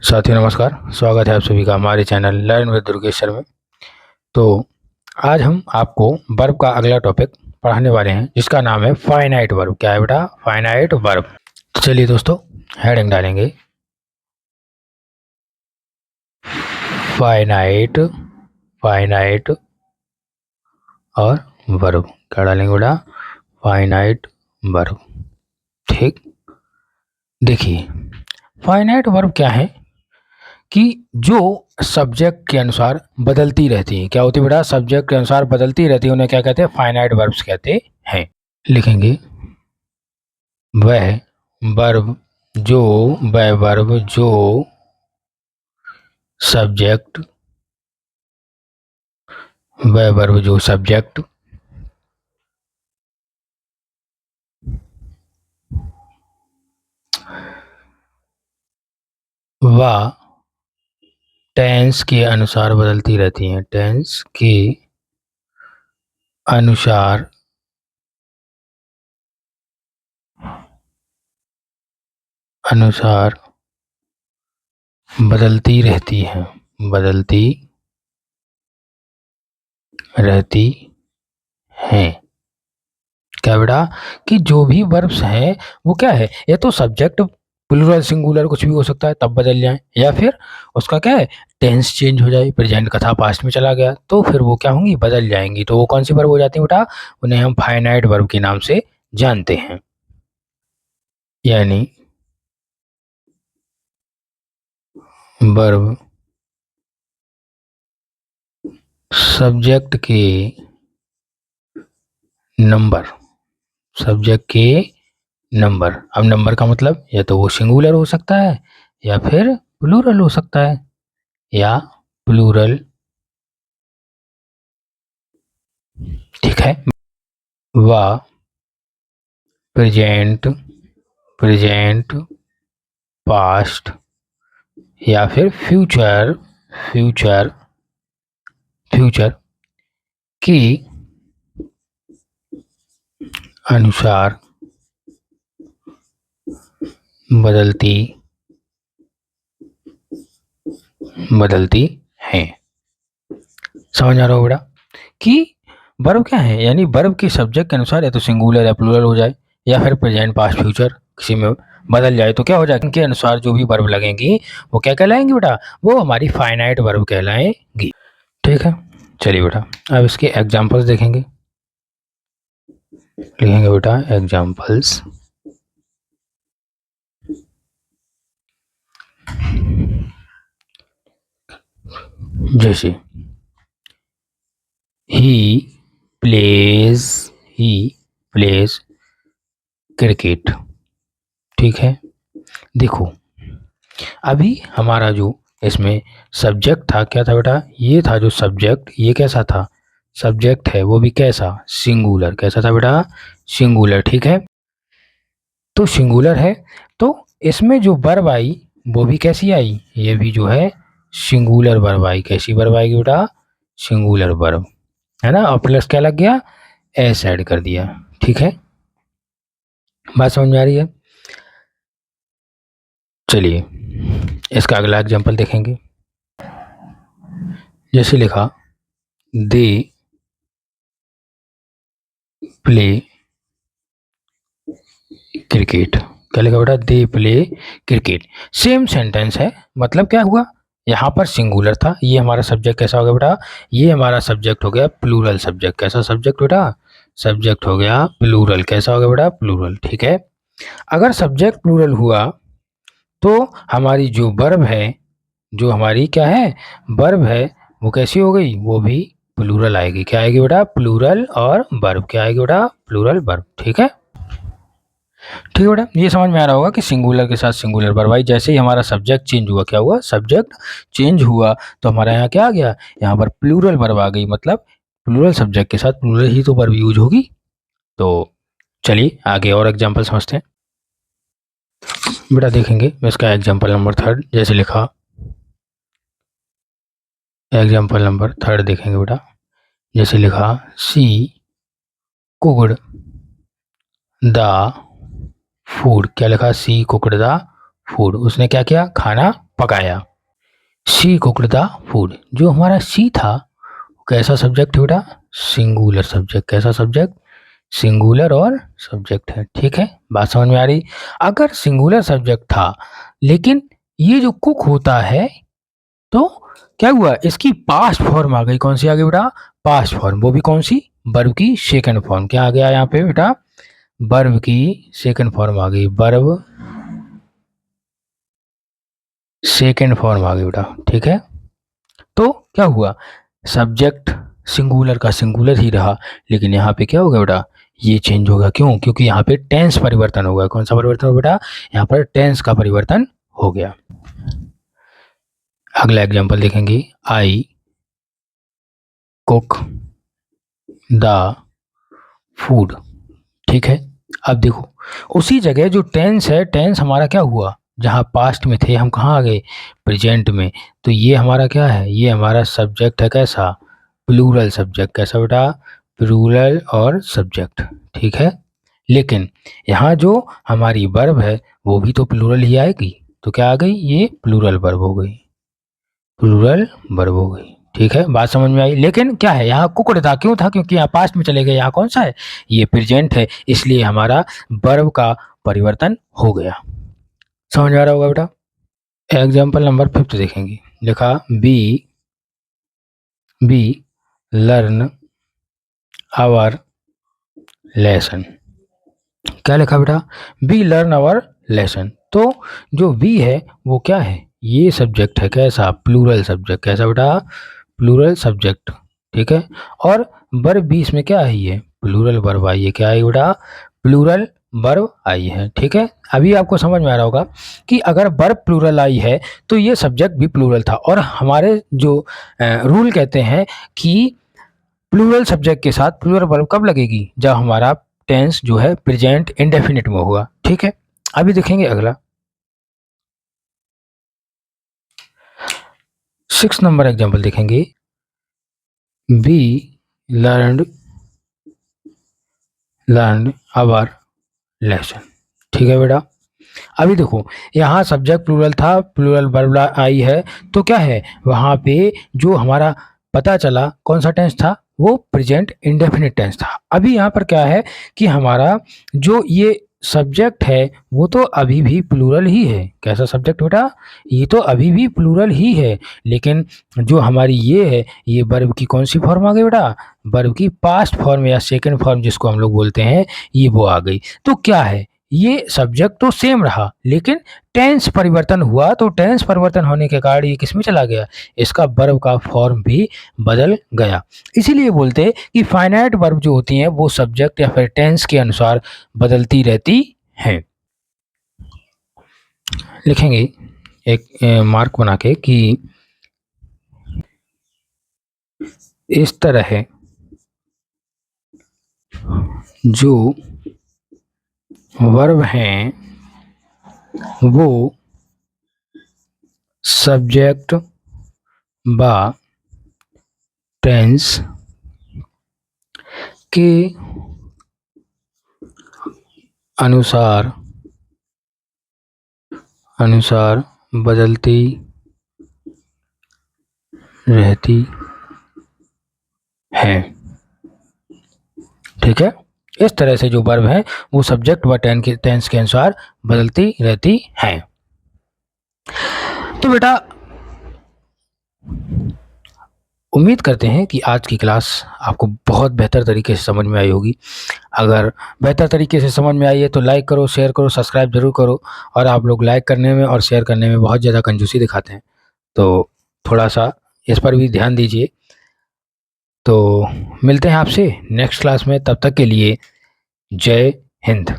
साथियों नमस्कार, स्वागत है आप सभी का हमारे channel learn with Durgesh sir में। तो आज हम आपको वर्ब का अगला टॉपिक पढ़ाने वाले हैं जिसका नाम है फाइनाइट वर्ब। क्या है बेटा? Finite verb. तो चलिए दोस्तों हेडिंग डालेंगे फाइनाइट फाइनाइट और वर्ब। क्या डालेंगे बेटा? Finite verb. ठीक, देखिए फाइनाइट वर्ब क्या है कि जो सब्जेक्ट के अनुसार बदलती रहती हैं। क्या होती है बेटा? सब्जेक्ट के अनुसार बदलती रहती है, उन्हें क्या कहते हैं? फाइनाइट वर्ब्स कहते हैं। लिखेंगे वह वर्ब जो वह वर्ब जो सब्जेक्ट वह वर्ब जो सब्जेक्ट व टेंस के अनुसार बदलती रहती हैं। टेंस के अनुसार अनुसार बदलती रहती हैं। बदलती रहती हैं। क्या बेटा? कि जो भी वर्ब्स हैं वो क्या है, ये तो सब्जेक्ट प्लूरल सिंगुलर कुछ भी हो सकता है तब बदल जाए, या फिर उसका क्या है, टेंस चेंज हो जाए, प्रेजेंट कथा पास्ट में चला गया तो फिर वो क्या होंगी? बदल जाएंगी। तो वो कौन सी वर्ब हो जाती है बेटा? उन्हें हम फाइनाइट वर्ब के नाम से जानते हैं। यानी वर्ब सब्जेक्ट के नंबर सब्जेक्ट के नंबर। अब नंबर का मतलब या तो वो सिंगुलर हो सकता है या फिर प्लूरल हो सकता है, या प्लूरल। ठीक है। व प्रेजेंट प्रेजेंट पास्ट या फिर फ्यूचर फ्यूचर फ्यूचर की अनुसार बदलती बदलती हैं। समझ आ रहा हो बेटा कि वर्ब क्या है? यानी वर्ब के सब्जेक्ट के अनुसार या तो सिंगुलर या प्लूरल हो जाए या फिर प्रेजेंट पास्ट फ्यूचर किसी में बदल जाए तो क्या हो जाएगा? इनके अनुसार जो भी वर्ब लगेंगी वो क्या कहलाएंगी बेटा? वो हमारी फाइनाइट वर्ब कहलाएंगी। ठीक है, चलिए बेटा अब इसके एग्जांपल्स देखेंगे। लिखेंगे बेटा एग्जांपल्स। जैसे he plays he plays cricket. ठीक है, देखो अभी हमारा जो इसमें सब्जेक्ट था क्या था बेटा? ये था जो सब्जेक्ट, ये कैसा था? सब्जेक्ट है वो भी कैसा? सिंगुलर। कैसा था बेटा? सिंगुलर। ठीक है, तो सिंगुलर है तो इसमें जो वर्ब आई वो भी कैसी आई? ये भी जो है सिंगुलर वर्ब आई। कैसी वर्ब आएगी बेटा? सिंगुलर वर्ब, है ना। और प्लस क्या लग गया? एस ऐड कर दिया। ठीक है, बात समझ में आ रही है? चलिए इसका अगला एग्जांपल देखेंगे। जैसे लिखा दे प्ले क्रिकेट। क्या लिखा बेटा? They play cricket. Same sentence है, मतलब क्या हुआ? यहाँ पर सिंगुलर था, ये हमारा सब्जेक्ट कैसा हो गया बेटा? ये हमारा सब्जेक्ट हो गया प्लूरल सब्जेक्ट। कैसा सब्जेक्ट बेटा? सब्जेक्ट हो गया प्लूरल। कैसा हो गया बेटा? प्लूरल। ठीक है, अगर सब्जेक्ट प्लूरल हुआ तो हमारी जो वर्ब है, जो हमारी क्या है, वर्ब है, वो कैसी हो गई? वो भी प्लूरल आएगी। क्या आएगी बेटा? प्लूरल और वर्ब। क्या आएगी बेटा? Plural verb. ठीक है, ठीक है बेटा, ये समझ में आ रहा होगा कि सिंगुलर के साथ सिंगुलर वर्ब आई। जैसे ही हमारा सब्जेक्ट चेंज हुआ, क्या हुआ? सब्जेक्ट चेंज हुआ तो हमारा यहाँ क्या आ गया? यहाँ पर प्लूरल वर्ब आ गई। मतलब प्लूरल सब्जेक्ट के साथ प्लूरल ही तो वर्ब यूज होगी। तो चलिए आगे और एग्जाम्पल समझते हैं। बेटा देखेंगे इसका एग्जाम्पल नंबर 3 जैसे लिखा। एग्जाम्पल नंबर 3 देखेंगे बेटा, जैसे लिखा सी कुकड द फूड। क्या लिखा? सी कुकड द फूड। उसने क्या किया? खाना पकाया। शी कुक्ड द फूड, जो हमारा शी था कैसा सब्जेक्ट है बेटा, सिंगुलर सब्जेक्ट। कैसा सब्जेक्ट, सिंगुलर और सब्जेक्ट है। ठीक है, बात समझ में आ रही। अगर सिंगुलर सब्जेक्ट था लेकिन ये जो कुक होता है तो क्या हुआ, इसकी पास्ट फॉर्म आ गई। कौन सी आ गई बेटा, पास्ट फॉर्म, वो भी कौन सी, वर्ब की सेकंड फॉर्म। क्या आ गया यहाँ पे बेटा, वर्ब की सेकंड फॉर्म आ गई, वर्ब सेकंड फॉर्म आ गई बेटा। ठीक है, तो क्या हुआ, सब्जेक्ट सिंगुलर का सिंगुलर ही रहा, लेकिन यहाँ पे क्या होगा बेटा, ये चेंज होगा। क्यों, क्योंकि यहाँ पे टेंस परिवर्तन होगा। कौन सा परिवर्तन होगा बेटा, यहाँ पर टेंस का परिवर्तन हो गया। अगला एग्जांपल देखेंगे, आई कुक द फूड। ठीक है, अब देखो उसी जगह जो टेंस है, टेंस हमारा क्या हुआ, जहाँ पास्ट में थे हम कहाँ आ गए, प्रेजेंट में। तो ये हमारा क्या है, ये हमारा सब्जेक्ट है, कैसा, प्लूरल सब्जेक्ट। कैसा बेटा, प्लूरल और सब्जेक्ट। ठीक है, लेकिन यहाँ जो हमारी वर्ब है वो भी तो प्लूरल ही आएगी। तो क्या आ गई, ये प्लूरल वर्ब हो गई, प्लूरल वर्ब हो गई। ठीक है, बात समझ में आई। लेकिन क्या है, यहाँ कुकड़ था, क्यों था, क्योंकि यहाँ पास्ट में चले गए, यहाँ कौन सा है, ये प्रेजेंट है, इसलिए हमारा वर्ब का परिवर्तन हो गया। समझ में आ रहा होगा बेटा। एग्जाम्पल नंबर 5 देखेंगे, लिखा बी लर्न आवर लेसन। क्या लिखा बेटा, बी लर्न आवर लेसन। तो जो बी है वो क्या है, ये सब्जेक्ट है, कैसा, प्लूरल सब्जेक्ट। कैसा बेटा, प्लूरल सब्जेक्ट। ठीक है, और वर्ब भी इसमें क्या आई है, प्लूरल वर्ब आई है। क्या आई बेटा, प्लूरल वर्ब आई है। ठीक है, अभी आपको समझ में आ रहा होगा कि अगर वर्ब प्लूरल आई है तो ये सब्जेक्ट भी प्लूरल था। और हमारे जो रूल कहते हैं कि प्लूरल सब्जेक्ट के साथ प्लूरल वर्ब कब लगेगी, जब हमारा टेंस जो है प्रेजेंट इंडेफिनिट में होगा। ठीक है, अभी देखेंगे अगला 6 नंबर एग्जांपल देखेंगे, वी लर्न आवर लेसन। ठीक है बेटा, अभी देखो यहाँ सब्जेक्ट प्लूरल था, प्लूरल वर्ब आई है, तो क्या है वहाँ पे जो हमारा पता चला कौन सा टेंस था, वो प्रेजेंट इंडेफिनिट टेंस था। अभी यहाँ पर क्या है कि हमारा जो ये सब्जेक्ट है वो तो अभी भी प्लूरल ही है। कैसा सब्जेक्ट बेटा, ये तो अभी भी प्लूरल ही है, लेकिन जो हमारी ये है, ये वर्ब की कौन सी फॉर्म आ गई बेटा, वर्ब की पास्ट फॉर्म या सेकंड फॉर्म जिसको हम लोग बोलते हैं, ये वो आ गई। तो क्या है, ये सब्जेक्ट तो सेम रहा लेकिन टेंस परिवर्तन हुआ। तो टेंस परिवर्तन होने के कारण ये किस में चला गया, इसका वर्ब का फॉर्म भी बदल गया। इसीलिए बोलते हैं कि फाइनाइट वर्ब जो होती हैं वो सब्जेक्ट या फिर टेंस के अनुसार बदलती रहती हैं। लिखेंगे एक मार्क बना के कि इस तरह है जो वर्ब हैं वो सब्जेक्ट व टेंस के अनुसार बदलती रहती है। ठीक है, इस तरह से जो वर्ब है वो सब्जेक्ट व टेंस के अनुसार बदलती रहती हैं। तो बेटा उम्मीद करते हैं कि आज की क्लास आपको बहुत बेहतर तरीके से समझ में आई होगी। अगर बेहतर तरीके से समझ में आई है तो लाइक करो, शेयर करो, सब्सक्राइब जरूर करो। और आप लोग लाइक करने में और शेयर करने में बहुत ज़्यादा कंजूसी दिखाते हैं, तो थोड़ा सा इस पर भी ध्यान दीजिए। तो मिलते हैं आपसे नेक्स्ट क्लास में, तब तक के लिए जय हिंद।